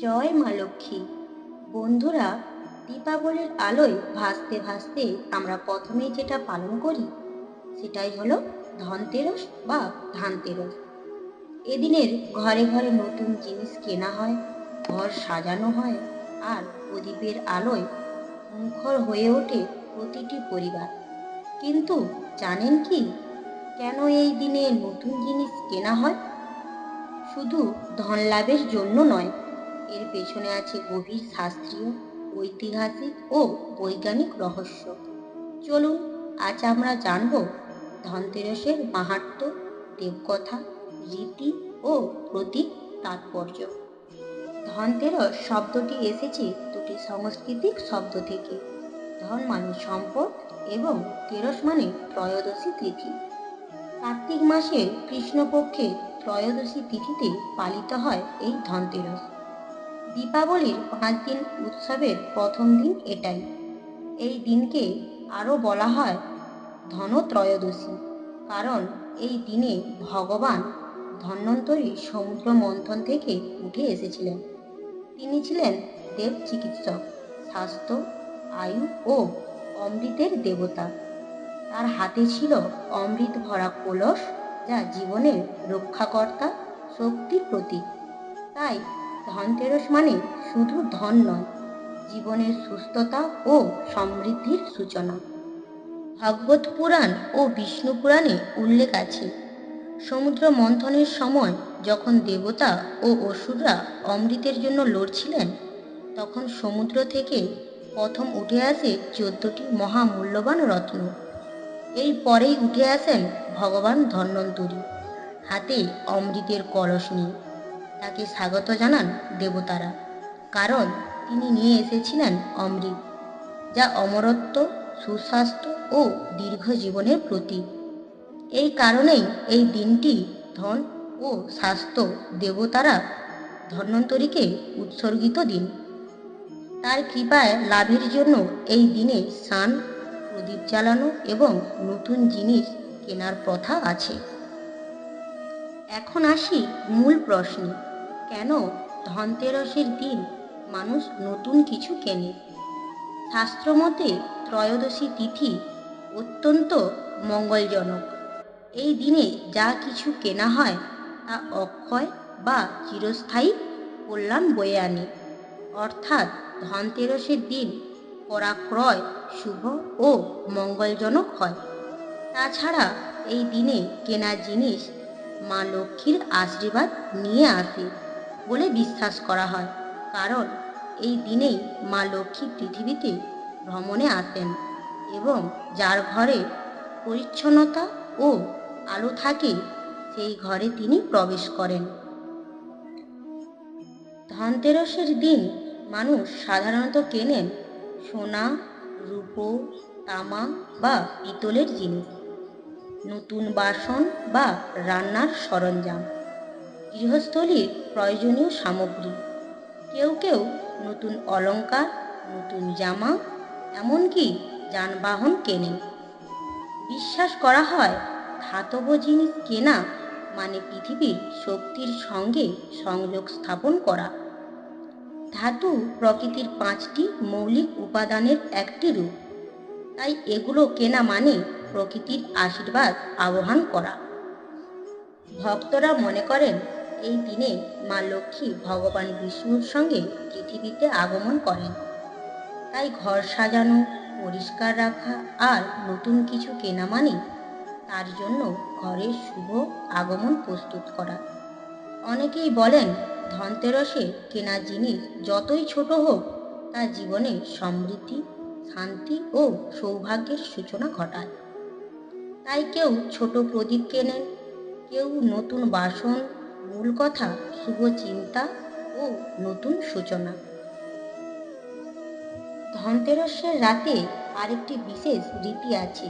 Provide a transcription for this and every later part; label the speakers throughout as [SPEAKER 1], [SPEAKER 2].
[SPEAKER 1] জয় মা লক্ষ্মী। বন্ধুরা, দীপাবলির আলোয় ভাসতে ভাসতে আমরা প্রথমেই যেটা পালন করি সেটাই হলো ধনতেরস বা ধানতেরস। এদিনের ঘরে ঘরে নতুন জিনিস কেনা হয়, ঘর সাজানো হয়, আর প্রদীপের আলোয় মুখর হয়ে ওঠে প্রতিটি পরিবার। কিন্তু জানেন কি, কেন এই দিনে নতুন জিনিস কেনা হয়? শুধু ধন লাভের জন্য নয়, এর পেছনে আছে গভীর শাস্ত্রীয়, ঐতিহাসিক ও বৈজ্ঞানিক রহস্য। চলুন আজ আমরা জানব ধনতেরসের মাহাত্ম্য, দেবকথা, রীতি ও প্রতীক তাৎপর্য। ধনতেরস শব্দটি এসেছে দুটি সাংস্কৃতিক শব্দ থেকে। ধন মানে সম্পদ এবং তেরস মানে ত্রয়োদশী তিথি। কার্তিক মাসের কৃষ্ণপক্ষে ত্রয়োদশী তিথিতে পালিত হয় এই ধনতেরস। দীপাবলির 5 দিন উৎসবের প্রথম দিন এটাই। এই দিনকে আরও বলা হয় ধনত্রয়োদশী, কারণ এই দিনে ভগবান ধন্বন্তরী সমুদ্র মন্থন থেকে উঠে এসেছিলেন। তিনি ছিলেন দেব চিকিৎসক, স্বাস্থ্য, আয়ু ও অমৃতের দেবতা। তার হাতে ছিল অমৃত ভরা কলস, যা জীবনের রক্ষাকর্তা, শক্তির প্রতীক। তাই ধনতেরস মানে শুধু ধন নয়, জীবনের সুস্থতা ও সমৃদ্ধির সূচনা। ভাগবত পুরাণ ও বিষ্ণু পুরাণে উল্লেখ আছে, সমুদ্র মন্থনের সময় যখন দেবতা ও অসুররা অমৃতের জন্য লড়ছিলেন, তখন সমুদ্র থেকে প্রথম উঠে আসে 14টি মহামূল্যবান রত্ন। এই পরেই উঠে আসেন ভগবান ধন্বন্তরী, হাতে অমৃতের কলস নিয়ে। তাকে স্বাগত জানান দেবতারা, কারণ তিনি নিয়ে এসেছিলেন অমৃত, যা অমরত্ব, সুস্বাস্থ্য ও দীর্ঘ জীবনের প্রতীক। এই কারণেই এই দিনটি ধন ও স্বাস্থ্য দেবতারা ধন্বন্তরীকে উৎসর্গিত দিন। তার কৃপায় লাভের জন্য এই দিনে স্নান, প্রদীপ জ্বালানো এবং নতুন জিনিস কেনার প্রথা আছে। এখন আসি মূল প্রশ্নে, কেন ধনতেরসের দিন মানুষ নতুন কিছু কেনে? শাস্ত্রমতে ত্রয়োদশী তিথি অত্যন্ত মঙ্গলজনক। এই দিনে যা কিছু কেনা হয় তা অক্ষয় বা চিরস্থায়ী কল্যাণ বয়ে আনে। অর্থাৎ ধনতেরসের দিন করা ক্রয় শুভ ও মঙ্গলজনক হয়। তাছাড়া এই দিনে কেনা জিনিস মা লক্ষ্মীর আশীর্বাদ নিয়ে আসে বলে বিশ্বাস করা হয়, কারণ এই দিনেই মা লক্ষ্মী পৃথিবীতে ভ্রমণে আসেন এবং যার ঘরে পরিচ্ছন্নতা ও আলো থাকে সেই ঘরে তিনি প্রবেশ করেন। ধনতেরসের দিন মানুষ সাধারণত কেনেন সোনা, রূপো, তামা বা পিতলের জিনিস, নতুন বাসন বা রান্নার সরঞ্জাম, গৃহস্থলীর প্রয়োজনীয় সামগ্রী। কেউ কেউ নতুন অলংকার, নতুন জামা, এমনকি যানবাহন কেনেন। বিশ্বাস করা হয় ধাতব জিনিস কেনা মানে পৃথিবীর শক্তির সঙ্গে সংযোগ স্থাপন করা। ধাতু প্রকৃতির 5টি মৌলিক উপাদানের একটি রূপ, তাই এগুলো কেনা মানে প্রকৃতির আশীর্বাদ আহ্বান করা। ভক্তরা মনে করেন এই দিনে মা লক্ষ্মী ভগবান বিষ্ণুর সঙ্গে পৃথিবীতে আগমন করেন। তাই ঘর সাজানো, পরিষ্কার রাখা আর নতুন কিছু কেনা মানে তার জন্য ঘরের শুভ আগমন প্রস্তুত করা। অনেকেই বলেন ধনতেরসে কেনা জিনিস যতই ছোট হোক তা জীবনে সমৃদ্ধি, শান্তি ও সৌভাগ্যের সূচনা ঘটায়। তাই কেউ ছোট প্রদীপ কেনেন, কেউ নতুন বাসন। মূল কথা শুভ চিন্তা ও নতুন সূচনা। ধনতেরসের রাতে আরেকটি বিশেষ রীতি আছে,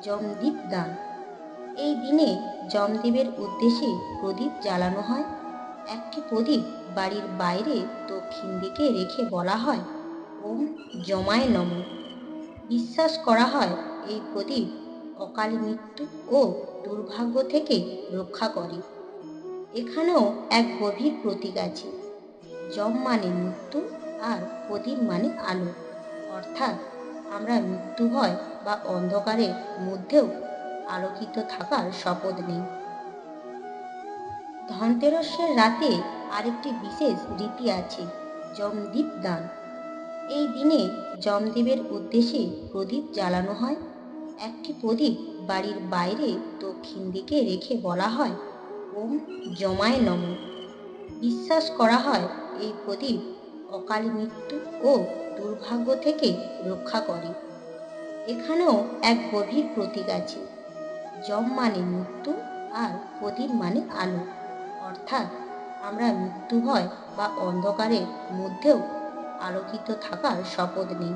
[SPEAKER 1] যমদীপ দান। এই দিনে যমদেবের উদ্দেশ্যে প্রদীপ জ্বালানো হয়। একটি প্রদীপ বাড়ির বাইরে দক্ষিণ দিকে রেখে বলা হয় ওম যমায় নমঃ। বিশ্বাস করা হয় এই প্রদীপ অকাল মৃত্যু ও দুর্ভাগ্য থেকে রক্ষা করে। এখানেও এক গভীর প্রতীক আছে। যম মানে মৃত্যু আর প্রদীপ মানে আলো, অর্থাৎ আমরা মৃত্যু ভয় বা অন্ধকারের মধ্যেও আলোকিত থাকার শপথ নিই। ধনতেরসের রাতে আরেকটি বিশেষ রীতি আছে, যমদীপ দান। এই দিনে যমদেবের উদ্দেশ্যে প্রদীপ জ্বালানো হয়। একটি প্রদীপ বাড়ির বাইরে দক্ষিণ দিকে রেখে বলা হয়, ওম যমায় নমঃ। বিশ্বাস করা হয় এই প্রদীপ অকাল মৃত্যু ও দুর্ভাগ্য থেকে রক্ষা করে। এখানেও এক গভীর প্রতীক আছে। যম মানে মৃত্যু আর প্রদীপ মানে আলো, অর্থাৎ আমরা মৃত্যু ভয় বা অন্ধকারের মধ্যেও আলোকিত থাকার শপথ নিই।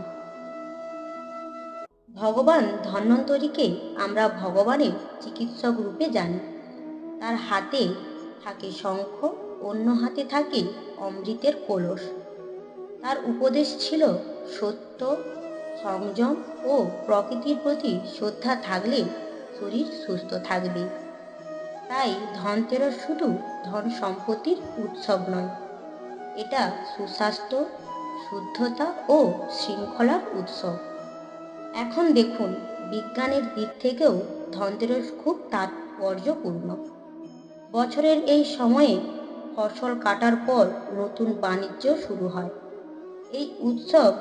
[SPEAKER 1] ভগবান ধন্বন্তরীকে আমরা ভগবানের চিকিৎসক রূপে জানি। তার হাতে থাকে শঙ্খ, অন্য হাতে থাকে অমৃতের কলস। তার উপদেশ ছিল সত্য, সংযম ও প্রকৃতির প্রতি শ্রদ্ধা থাকলে শরীর সুস্থ থাকবে। তাই ধনতেরস শুধু ধন সম্পত্তির উৎসব নয়, এটা সুস্বাস্থ্য, শুদ্ধতা ও শৃঙ্খলার উৎসব। এখন দেখুন, বিজ্ঞানের দিক থেকেও ধনতেরস খুব তাৎপর্যপূর্ণ। বছরের এই সময়ে ফসল কাটার পর নতুন বাণিজ্য শুরু হয়। এই উৎসব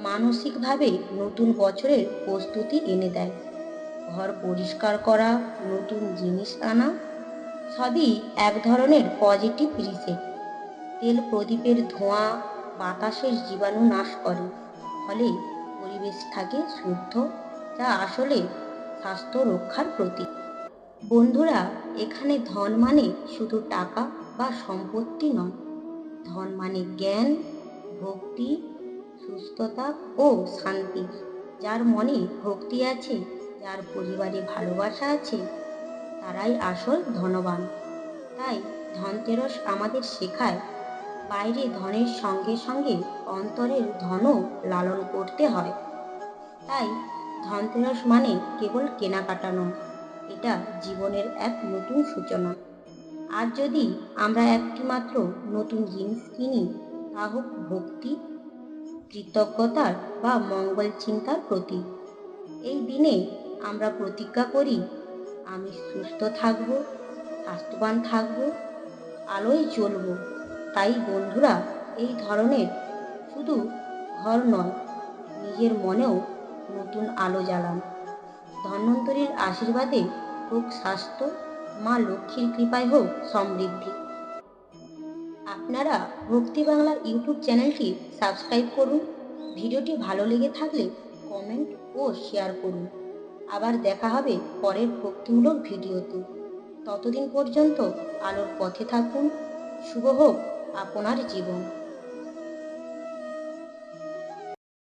[SPEAKER 1] মানসিকভাবে নতুন বছরের প্রস্তুতি এনে দেয়। ঘর পরিষ্কার করা, নতুন জিনিস আনা, সবই এক ধরনের পজিটিভ রিসেট। তেল প্রদীপের ধোঁয়া বাতাসের জীবাণু নাশ করে, ফলে পরিবেশ থাকে শুদ্ধ, যা আসলে স্বাস্থ্য রক্ষার প্রতীক। বন্ধুরা, এখানে ধন মানে শুধু টাকা বা সম্পত্তি নয়। ধন মানে জ্ঞান, ভক্তি, সুস্থতা ও শান্তি। যার মনে ভক্তি আছে, যার পরিবারে ভালোবাসা আছে, তারাই আসল ধনবান। তাই ধনতেরস আমাদের শেখায়, বাইরে ধনের সঙ্গে সঙ্গে অন্তরের ধনও লালন করতে হয়। তাই ধনতেরস মানে কেবল কেনাকাটা নয়, এটা জীবনের এক নতুন সূচনা। আর যদি আমরা একটি মাত্র নতুন জিনিস কিনি, তা হোক ভক্তি, কৃতজ্ঞতার বা মঙ্গল চিন্তার প্রতীক। এই দিনে আমরা প্রতিজ্ঞা করি, আমি সুস্থ থাকব, স্বাস্থ্যবান থাকব, আলোয় জ্বলব। তাই বন্ধুরা, এই ধরনের শুধু ঘর নয়, নিজের মনেও নতুন আলো জ্বালান। ধন্বন্তরীর আশীর্বাদে হোক স্বাস্থ্য, মা লক্ষ্মীর কৃপায় হোক সমৃদ্ধি। আপনারা ভক্তি বাংলা ইউটিউব চ্যানেলটি সাবস্ক্রাইব করুন। ভিডিওটি ভালো লেগে থাকলে কমেন্ট ও শেয়ার করুন। আবার দেখা হবে পরের ভক্তিমূলক ভিডিওতে। ততদিন পর্যন্ত আলোর পথে থাকুন। শুভ হোক আপনার জীবন।